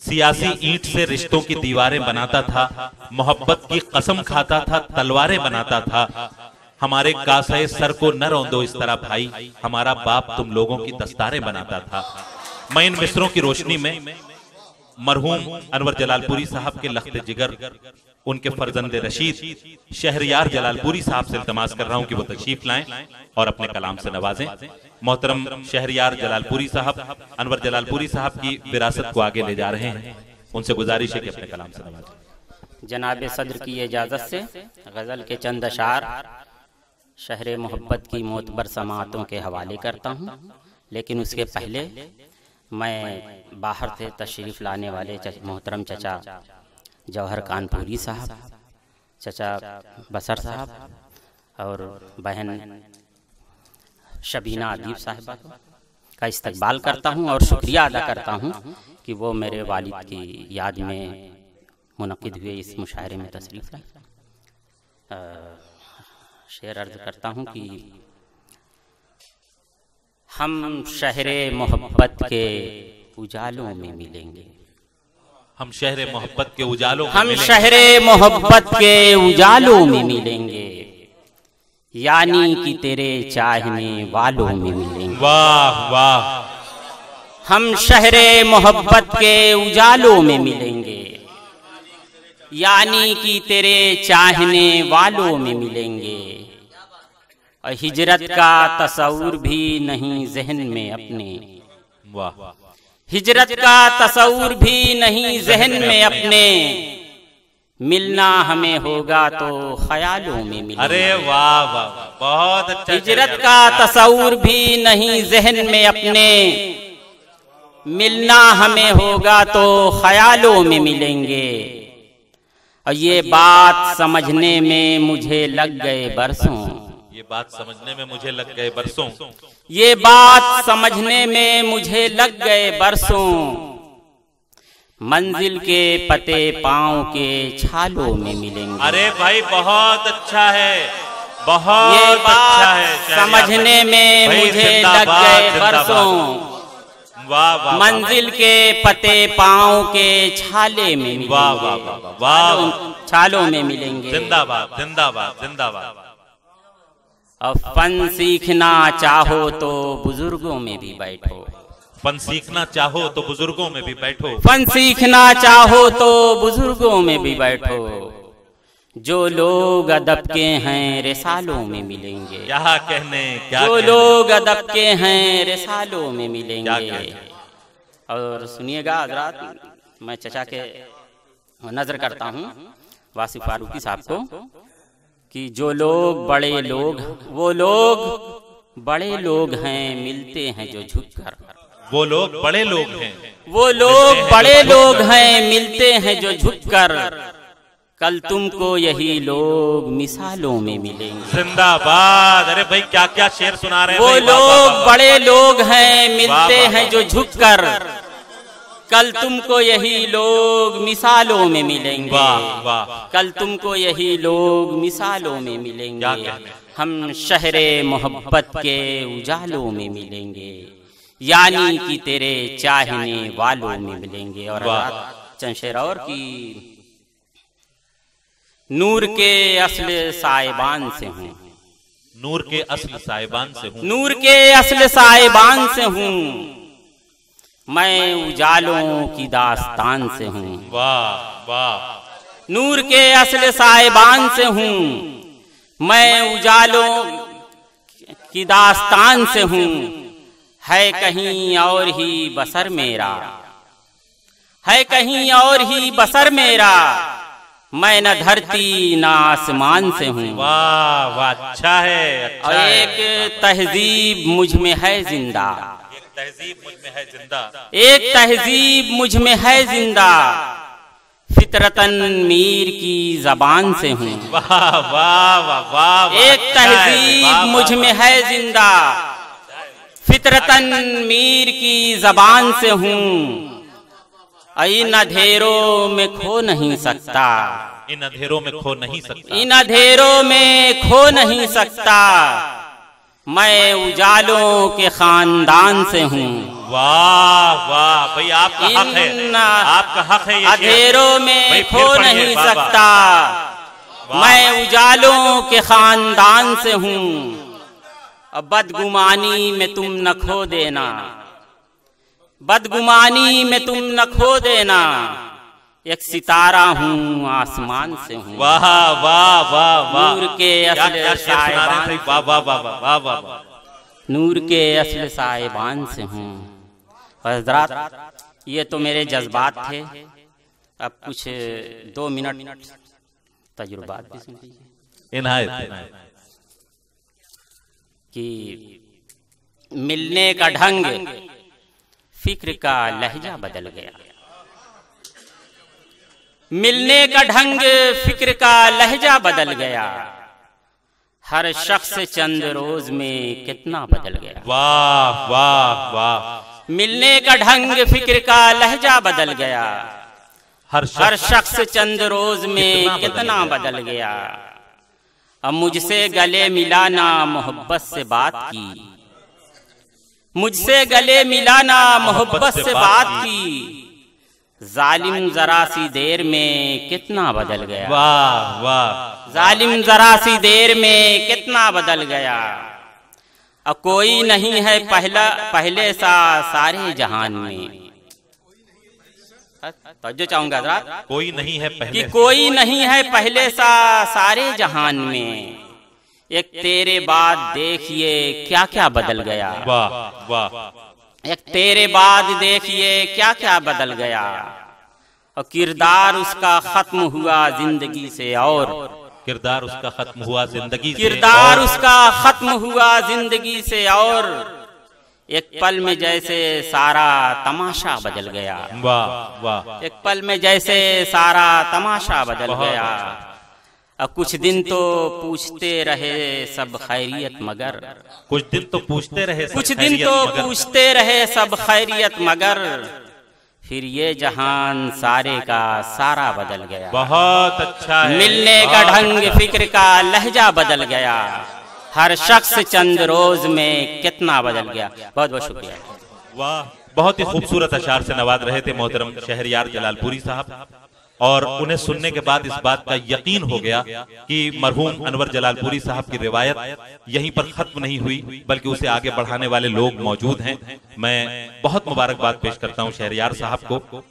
सियासी ईंट से रिश्तों की दीवारें बनाता था, मोहब्बत की कसम खाता था, तलवारें बनाता था। हमारे कासे सर को न रौंदो इस तरह भाई, हमारा बाप तुम लोगों की दस्तारें बनाता था। मैं इन मिसरों की रोशनी में मरहूम अनवर जलालपुरी साहब के लख्त जिगर, उनके फर्जंद रशीद शहरयार जलालपुरी साहब से इल्तमास कर रहा हूं कि वो तशरीफ लाएं और अपने कलाम से नवाजें। मोहतरम शहरयार जलालपुरी साहब अनवर जलालपुरी साहब की विरासत को आगे ले जा रहे हैं, उनसे गुजारिश है कि अपने कलाम से नवाजें। जनाब सदर की इजाज़त से गज़ल के चंद अशार शहर मोहब्बत की मोतबर समातों के हवाले करता हूँ, लेकिन उसके पहले मैं बाहर से तशरीफ़ लाने वाले मोहतरम चचा जौहर कानपुरी साहब, चचा बसर साहब और बहन शबीना अदीब साहिबा का इस्तकबाल करता हूं और शुक्रिया अदा करता हूं कि वो मेरे वालिद की याद में मुनक़िद हुए इस मुशायरे में तशरीफ़ लाए। शेर अर्ज़ करता हूं कि हम शहरे मोहब्बत के उजालों में मिलेंगे, हम शहरे मोहब्बत के उजालों में हम शहरे मोहब्बत के उजालों में मिलेंगे, यानी कि तेरे चाहने वालों में मिलेंगे। वाह वाह। हम शहरे मोहब्बत के उजालों में मिलेंगे, यानी कि तेरे चाहने वालों में मिलेंगे। और हिजरत का तस्वुर भी नहीं जहन में अपने, वाह। हिजरत का तस्वुर भी नहीं जहन में अपने, मिलना हमें होगा तो ख्यालों में मिलेंगे। अरे वाह वाह, बहुत अच्छा। हिजरत का तस्वुर भी नहीं जहन में अपने, मिलना हमें होगा तो ख्यालों में मिलेंगे। और ये बात समझने में मुझे लग गए बरसों, ये बात समझने में मुझे लग गए बरसों, ये बात समझने में मुझे लग गए बरसों। मंजिल के पते पाँव के छालों में मिलेंगे। अरे भाई बहुत अच्छा है, बहुत अच्छा है। समझने में मुझे लग गए बरसों, वाह वाह। मंजिल के पते पाँव के छाले में मिलेंगे। वाह वाह वाह, छालों में मिलेंगे। जिंदाबाद जिंदाबाद जिंदाबाद। अब फन सीखना चाहो तो बुजुर्गों में भी बैठो, फन सीखना चाहो तो बुजुर्गों में भी बैठो, फन सीखना चाहो तो बुजुर्गों में भी बैठो। जो लोग अदब के हैं रिसालों में मिलेंगे, क्या कहने, क्या जो कहने। लोग अदब के हैं रिसालों में मिलेंगे। और सुनिएगा हज़रात, मैं चचा के नजर करता हूँ वासिफ फारूकी साहब को कि जो लोग बड़े लोग, वो लोग बड़े लोग हैं मिलते हैं जो झुककर, वो लोग बड़े लोग हैं, वो लोग बड़े लोग हैं मिलते हैं जो झुककर। कल तुमको यही लोग मिसालों में मिलेंगे। जिंदाबाद। अरे भाई क्या क्या शेर सुना रहे हैं। वो लोग बड़े लोग हैं मिलते हैं जो झुककर, कल तुमको यही लोग मिसालों में मिलेंगे। वाह वाह। कल तुमको यही लोग मिसालों में मिलेंगे। हम शहरे मोहब्बत के उजालों में मिलेंगे, यानी कि तेरे चाहने वालों में मिलेंगे। और चंद शेर और की नूर के असल साहिबान से हूँ, नूर के असल साहिबान से हूँ, नूर के असल साहिबान से हूँ, मैं उजालों की दास्तान से हूँ। वाह वाह। नूर के असल साहिबान से हूँ, मैं उजालों की दास्तान से हूँ। है कहीं और ही बसर मेरा, है कहीं और ही बसर मेरा, मैं न धरती न आसमान से हूँ। वाह वाह, अच्छा है, अच्छा और है। एक तहजीब मुझ में है जिंदा, तहजीब मुझ में है जिंदा, एक तहजीब मुझ में है जिंदा, फितरतन मीर की जबान से हूँ। वाह वाह वाह वाह। एक तहजीब मुझ में है जिंदा, फितरतन मीर की जबान से हूँ। इन अंधेरों में खो नहीं सकता, इन अंधेरों में खो नहीं सकता, इन अंधेरों में खो नहीं सकता, मैं उजालों के खानदान से हूँ। वाह वाह भाई, आपका हक है, आपका हक है। अंधेरों में खो नहीं सकता, मैं उजालों के खानदान से हूँ, अब बदगुमानी में तुम न खो देना, बदगुमानी में तुम न खो देना, एक सितारा हूँ आसमान से हूँ। वाह वाह वाह वाह, नूर के असले साहिबान, वाह वाह वाह वाह वाह वाह, नूर के असले साहिबान से हूँ। हज़रात, ये तो मेरे जज्बात थे, अब कुछ 2 मिनट तजुर्बात भी सुन लीजिए। इनायत कि मिलने का ढंग फिक्र का लहजा बदल गया, मिलने का ढंग फिक्र का लहजा बदल गया, हर शख्स चंद रोज में कितना बदल गया। वाह वाह वाह, मिलने का ढंग फिक्र का लहजा बदल गया, हर शख्स चंद रोज में कितना बदल गया। अब मुझसे गले मिलाना मोहब्बत से बात की, मुझसे गले मिलाना मोहब्बत से बात की, जालिम जरा सी देर में कितना बदल गया। वाह वाह, जालिम जरा सी देर में कितना बदल गया। अब कोई नहीं है पहले सा सारे जहान में, तो चाहूंगा हज़रात, कोई नहीं है पहले, कि कोई नहीं है पहले सा सारे जहान में, एक तेरे बाद देखिए क्या क्या बदल गया। वाह वाह, एक तेरे बाद देखिए क्या क्या बदल गया। और किरदार उसका खत्म हुआ जिंदगी से, और किरदार उसका खत्म हुआ जिंदगी से, किरदार उसका खत्म हुआ जिंदगी से, और एक पल में जैसे सारा तमाशा बदल गया। वाह वाह, एक पल में जैसे सारा तमाशा बदल गया। अब कुछ दिन तो पूछते रहे सब खैरियत मगर, कुछ दिन तो पूछते रहे, कुछ दिन तो पूछते रहे सब खैरियत मगर, फिर ये जहान सारे का सारा बदल गया। बहुत अच्छा है, मिलने का ढंग फिक्र का लहजा बदल गया, हर शख्स चंद रोज में कितना बदल गया। बहुत बहुत शुक्रिया। वाह, बहुत ही खूबसूरत अशार से नवाज रहे थे मोहतरम शहरयार जलालपुरी साहब, और उन्हें सुनने के बाद इस बात का यकीन हो गया कि मरहूम अनवर जलालपुरी साहब की रिवायत यहीं पर खत्म नहीं हुई, बल्कि उसे आगे बढ़ाने वाले लोग मौजूद हैं। मैं बहुत मुबारकबाद पेश करता हूं शहरयार साहब को।